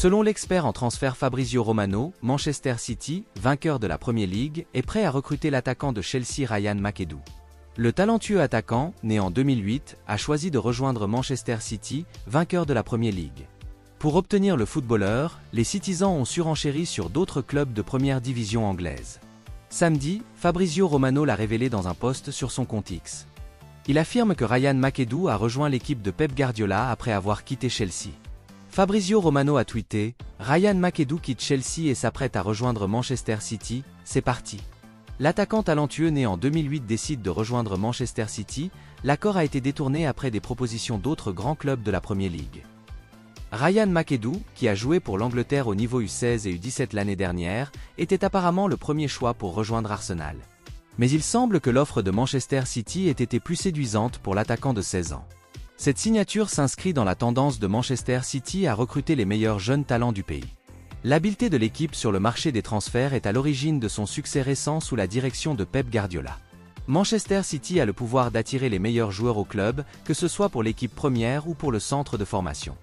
Selon l'expert en transfert Fabrizio Romano, Manchester City, vainqueur de la Premier League, est prêt à recruter l'attaquant de Chelsea Ryan McAdoo. Le talentueux attaquant, né en 2008, a choisi de rejoindre Manchester City, vainqueur de la Premier League. Pour obtenir le footballeur, les Citizens ont surenchéri sur d'autres clubs de première division anglaise. Samedi, Fabrizio Romano l'a révélé dans un post sur son compte X. Il affirme que Ryan McAdoo a rejoint l'équipe de Pep Guardiola après avoir quitté Chelsea. Fabrizio Romano a tweeté « Ryan McAdoo quitte Chelsea et s'apprête à rejoindre Manchester City, c'est parti ». L'attaquant talentueux né en 2008 décide de rejoindre Manchester City, l'accord a été détourné après des propositions d'autres grands clubs de la Premier League. Ryan McAdoo, qui a joué pour l'Angleterre au niveau U16 et U17 l'année dernière, était apparemment le premier choix pour rejoindre Arsenal. Mais il semble que l'offre de Manchester City ait été plus séduisante pour l'attaquant de 16 ans. Cette signature s'inscrit dans la tendance de Manchester City à recruter les meilleurs jeunes talents du pays. L'habileté de l'équipe sur le marché des transferts est à l'origine de son succès récent sous la direction de Pep Guardiola. Manchester City a le pouvoir d'attirer les meilleurs joueurs au club, que ce soit pour l'équipe première ou pour le centre de formation.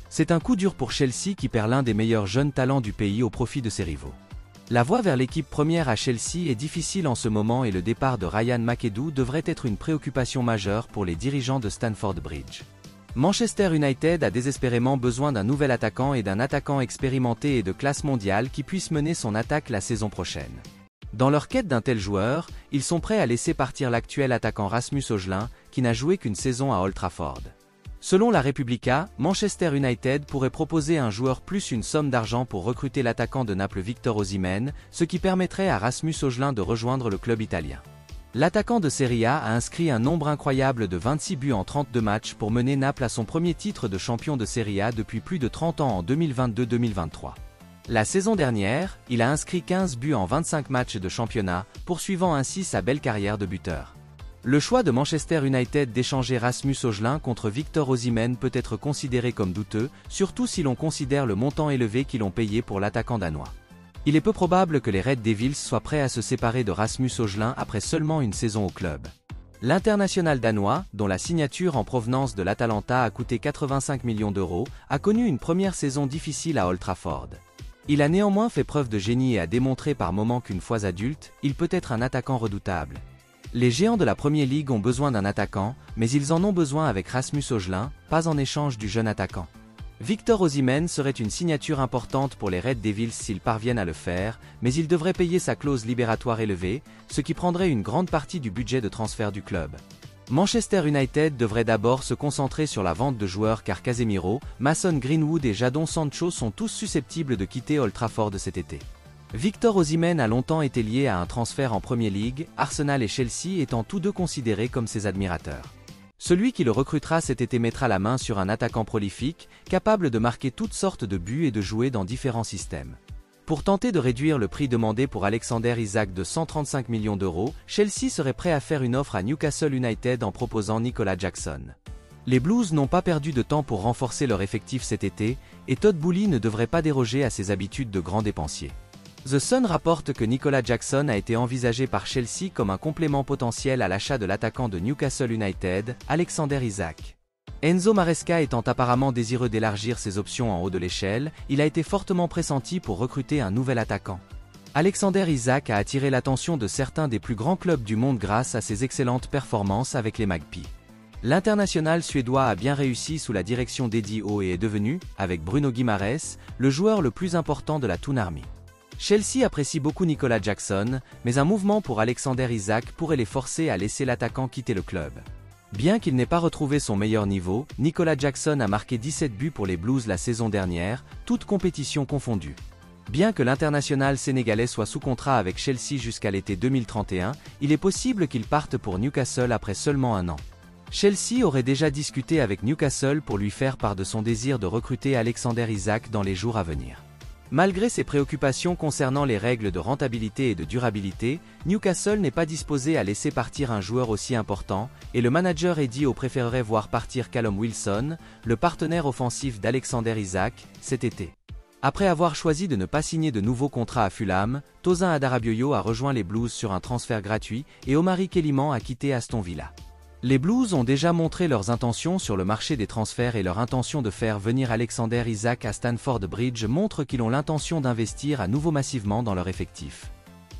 C'est un coup dur pour Chelsea qui perd l'un des meilleurs jeunes talents du pays au profit de ses rivaux. La voie vers l'équipe première à Chelsea est difficile en ce moment et le départ de Ryan McAdoo devrait être une préoccupation majeure pour les dirigeants de Stamford Bridge. Manchester United a désespérément besoin d'un nouvel attaquant et d'un attaquant expérimenté et de classe mondiale qui puisse mener son attaque la saison prochaine. Dans leur quête d'un tel joueur, ils sont prêts à laisser partir l'actuel attaquant Rasmus Højlund, qui n'a joué qu'une saison à Old Trafford. Selon la Repubblica, Manchester United pourrait proposer un joueur plus une somme d'argent pour recruter l'attaquant de Naples Victor Osimhen, ce qui permettrait à Rasmus Højlund de rejoindre le club italien. L'attaquant de Serie A a inscrit un nombre incroyable de 26 buts en 32 matchs pour mener Naples à son premier titre de champion de Serie A depuis plus de 30 ans en 2022-2023. La saison dernière, il a inscrit 15 buts en 25 matchs de championnat, poursuivant ainsi sa belle carrière de buteur. Le choix de Manchester United d'échanger Rasmus Højlund contre Victor Osimhen peut être considéré comme douteux, surtout si l'on considère le montant élevé qu'ils ont payé pour l'attaquant danois. Il est peu probable que les Red Devils soient prêts à se séparer de Rasmus Højlund après seulement une saison au club. L'international danois, dont la signature en provenance de l'Atalanta a coûté 85 millions d'euros, a connu une première saison difficile à Old Trafford. Il a néanmoins fait preuve de génie et a démontré par moments qu'une fois adulte, il peut être un attaquant redoutable. Les géants de la Premier League ont besoin d'un attaquant, mais ils en ont besoin avec Rasmus Højlund, pas en échange du jeune attaquant. Victor Osimhen serait une signature importante pour les Red Devils s'ils parviennent à le faire, mais il devrait payer sa clause libératoire élevée, ce qui prendrait une grande partie du budget de transfert du club. Manchester United devrait d'abord se concentrer sur la vente de joueurs car Casemiro, Mason Greenwood et Jadon Sancho sont tous susceptibles de quitter Old Trafford cet été. Victor Osimhen a longtemps été lié à un transfert en Premier League, Arsenal et Chelsea étant tous deux considérés comme ses admirateurs. Celui qui le recrutera cet été mettra la main sur un attaquant prolifique, capable de marquer toutes sortes de buts et de jouer dans différents systèmes. Pour tenter de réduire le prix demandé pour Alexander Isak de 135 millions d'euros, Chelsea serait prêt à faire une offre à Newcastle United en proposant Nicolas Jackson. Les Blues n'ont pas perdu de temps pour renforcer leur effectif cet été, et Todd Boehly ne devrait pas déroger à ses habitudes de grand dépensier. The Sun rapporte que Nicolas Jackson a été envisagé par Chelsea comme un complément potentiel à l'achat de l'attaquant de Newcastle United, Alexander Isak. Enzo Maresca étant apparemment désireux d'élargir ses options en haut de l'échelle, il a été fortement pressenti pour recruter un nouvel attaquant. Alexander Isak a attiré l'attention de certains des plus grands clubs du monde grâce à ses excellentes performances avec les Magpies. L'international suédois a bien réussi sous la direction d'Eddie Howe et est devenu, avec Bruno Guimaraes, le joueur le plus important de la Toon Army. Chelsea apprécie beaucoup Nicolas Jackson, mais un mouvement pour Alexander Isak pourrait les forcer à laisser l'attaquant quitter le club. Bien qu'il n'ait pas retrouvé son meilleur niveau, Nicolas Jackson a marqué 17 buts pour les Blues la saison dernière, toutes compétitions confondues. Bien que l'international sénégalais soit sous contrat avec Chelsea jusqu'à l'été 2031, il est possible qu'il parte pour Newcastle après seulement un an. Chelsea aurait déjà discuté avec Newcastle pour lui faire part de son désir de recruter Alexander Isak dans les jours à venir. Malgré ses préoccupations concernant les règles de rentabilité et de durabilité, Newcastle n'est pas disposé à laisser partir un joueur aussi important, et le manager Eddie Howe préférerait voir partir Callum Wilson, le partenaire offensif d'Alexander Isak, cet été. Après avoir choisi de ne pas signer de nouveau contrat à Fulham, Tosin Adarabioyo a rejoint les Blues sur un transfert gratuit et Omari Kellyman a quitté Aston Villa. Les Blues ont déjà montré leurs intentions sur le marché des transferts et leur intention de faire venir Alexander Isak à Stamford Bridge montre qu'ils ont l'intention d'investir à nouveau massivement dans leur effectif.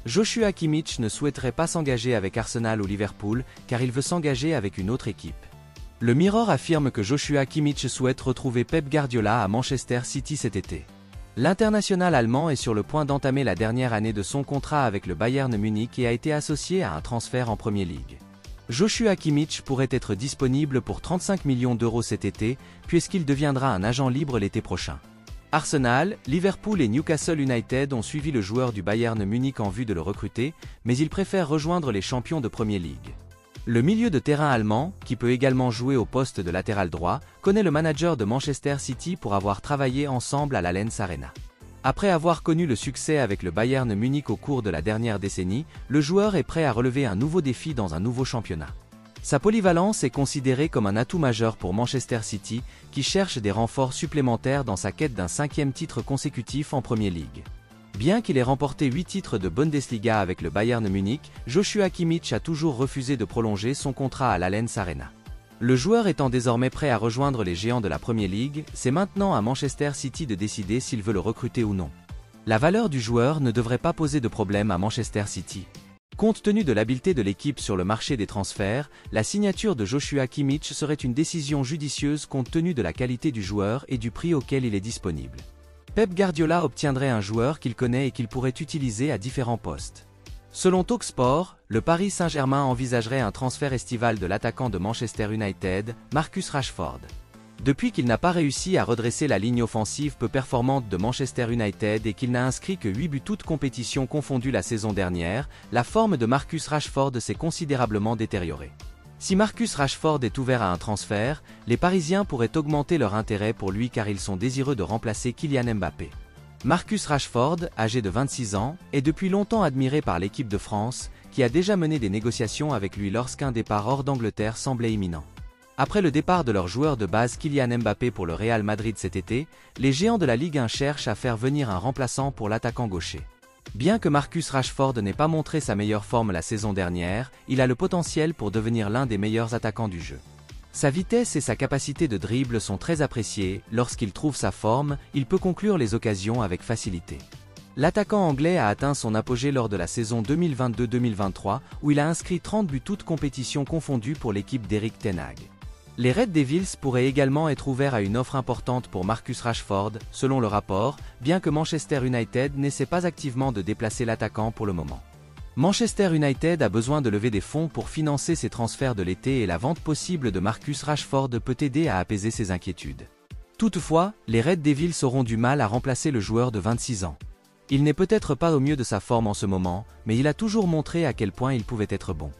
Joshua Kimmich ne souhaiterait pas s'engager avec Arsenal ou Liverpool car il veut s'engager avec une autre équipe. Le Mirror affirme que Joshua Kimmich souhaite retrouver Pep Guardiola à Manchester City cet été. L'international allemand est sur le point d'entamer la dernière année de son contrat avec le Bayern Munich et a été associé à un transfert en Premier League. Joshua Kimmich pourrait être disponible pour 35 millions d'euros cet été, puisqu'il deviendra un agent libre l'été prochain. Arsenal, Liverpool et Newcastle United ont suivi le joueur du Bayern Munich en vue de le recruter, mais ils préfèrent rejoindre les champions de Premier League. Le milieu de terrain allemand, qui peut également jouer au poste de latéral droit, connaît le manager de Manchester City pour avoir travaillé ensemble à l'Allianz Arena. Après avoir connu le succès avec le Bayern Munich au cours de la dernière décennie, le joueur est prêt à relever un nouveau défi dans un nouveau championnat. Sa polyvalence est considérée comme un atout majeur pour Manchester City, qui cherche des renforts supplémentaires dans sa quête d'un 5e titre consécutif en Premier League. Bien qu'il ait remporté 8 titres de Bundesliga avec le Bayern Munich, Joshua Kimmich a toujours refusé de prolonger son contrat à l'Allianz Arena. Le joueur étant désormais prêt à rejoindre les géants de la Premier League, c'est maintenant à Manchester City de décider s'il veut le recruter ou non. La valeur du joueur ne devrait pas poser de problème à Manchester City. Compte tenu de l'habileté de l'équipe sur le marché des transferts, la signature de Joshua Kimmich serait une décision judicieuse compte tenu de la qualité du joueur et du prix auquel il est disponible. Pep Guardiola obtiendrait un joueur qu'il connaît et qu'il pourrait utiliser à différents postes. Selon Talksport, le Paris Saint-Germain envisagerait un transfert estival de l'attaquant de Manchester United, Marcus Rashford. Depuis qu'il n'a pas réussi à redresser la ligne offensive peu performante de Manchester United et qu'il n'a inscrit que 8 buts toutes compétitions confondues la saison dernière, la forme de Marcus Rashford s'est considérablement détériorée. Si Marcus Rashford est ouvert à un transfert, les Parisiens pourraient augmenter leur intérêt pour lui car ils sont désireux de remplacer Kylian Mbappé. Marcus Rashford, âgé de 26 ans, est depuis longtemps admiré par l'équipe de France, qui a déjà mené des négociations avec lui lorsqu'un départ hors d'Angleterre semblait imminent. Après le départ de leur joueur de base Kylian Mbappé pour le Real Madrid cet été, les géants de la Ligue 1 cherchent à faire venir un remplaçant pour l'attaquant gaucher. Bien que Marcus Rashford n'ait pas montré sa meilleure forme la saison dernière, il a le potentiel pour devenir l'un des meilleurs attaquants du jeu. Sa vitesse et sa capacité de dribble sont très appréciées, lorsqu'il trouve sa forme, il peut conclure les occasions avec facilité. L'attaquant anglais a atteint son apogée lors de la saison 2022-2023, où il a inscrit 30 buts toutes compétitions confondues pour l'équipe d'Erik ten Hag. Les Red Devils pourraient également être ouverts à une offre importante pour Marcus Rashford, selon le rapport, bien que Manchester United n'essaie pas activement de déplacer l'attaquant pour le moment. Manchester United a besoin de lever des fonds pour financer ses transferts de l'été et la vente possible de Marcus Rashford peut aider à apaiser ses inquiétudes. Toutefois, les Red Devils auront du mal à remplacer le joueur de 26 ans. Il n'est peut-être pas au mieux de sa forme en ce moment, mais il a toujours montré à quel point il pouvait être bon.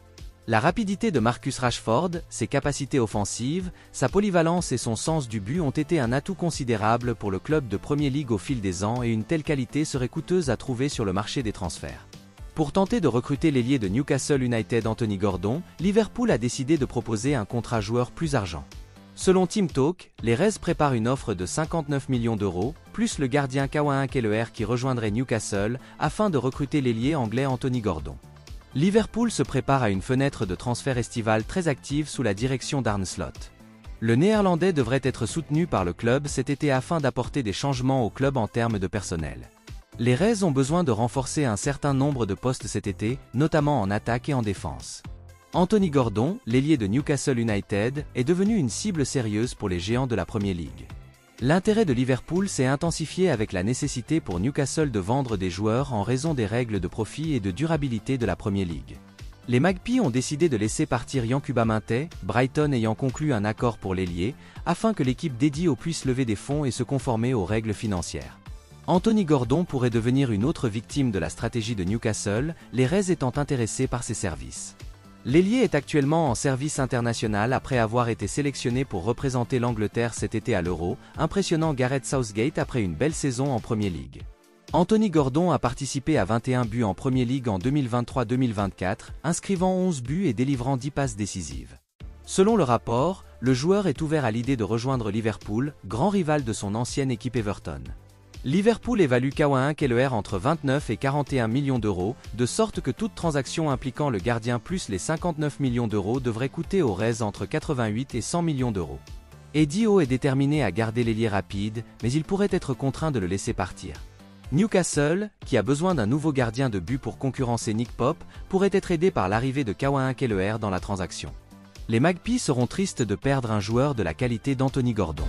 La rapidité de Marcus Rashford, ses capacités offensives, sa polyvalence et son sens du but ont été un atout considérable pour le club de Premier League au fil des ans et une telle qualité serait coûteuse à trouver sur le marché des transferts. Pour tenter de recruter l'ailier de Newcastle United Anthony Gordon, Liverpool a décidé de proposer un contrat joueur plus argent. Selon Team Talk, les Reds préparent une offre de 59 millions d'euros, plus le gardien Kawain Kelleher qui rejoindrait Newcastle, afin de recruter l'ailier anglais Anthony Gordon. Liverpool se prépare à une fenêtre de transfert estivale très active sous la direction d'Arne Slot. Le Néerlandais devrait être soutenu par le club cet été afin d'apporter des changements au club en termes de personnel. Les Reds ont besoin de renforcer un certain nombre de postes cet été, notamment en attaque et en défense. Anthony Gordon, l'ailier de Newcastle United, est devenu une cible sérieuse pour les géants de la Premier League. L'intérêt de Liverpool s'est intensifié avec la nécessité pour Newcastle de vendre des joueurs en raison des règles de profit et de durabilité de la Premier League. Les Magpies ont décidé de laisser partir Yankuba Minteh, Brighton ayant conclu un accord pour l'ailier, afin que l'équipe dédiée puisse lever des fonds et se conformer aux règles financières. Anthony Gordon pourrait devenir une autre victime de la stratégie de Newcastle, les Reds étant intéressés par ses services. L'ailier est actuellement en service international après avoir été sélectionné pour représenter l'Angleterre cet été à l'Euro, impressionnant Gareth Southgate après une belle saison en Premier League. Anthony Gordon a participé à 21 buts en Premier League en 2023-2024, inscrivant 11 buts et délivrant 10 passes décisives. Selon le rapport, le joueur est ouvert à l'idée de rejoindre Liverpool, grand rival de son ancienne équipe Everton. Liverpool évalue Kawhi Leonard entre 29 et 41 millions d'euros, de sorte que toute transaction impliquant le gardien plus les 59 millions d'euros devrait coûter aux Reds entre 88 et 100 millions d'euros. Eddie Howe est déterminé à garder l'ailier rapide, mais il pourrait être contraint de le laisser partir. Newcastle, qui a besoin d'un nouveau gardien de but pour concurrencer Nick Pope, pourrait être aidé par l'arrivée de Kawhi Leonard dans la transaction. Les Magpies seront tristes de perdre un joueur de la qualité d'Anthony Gordon.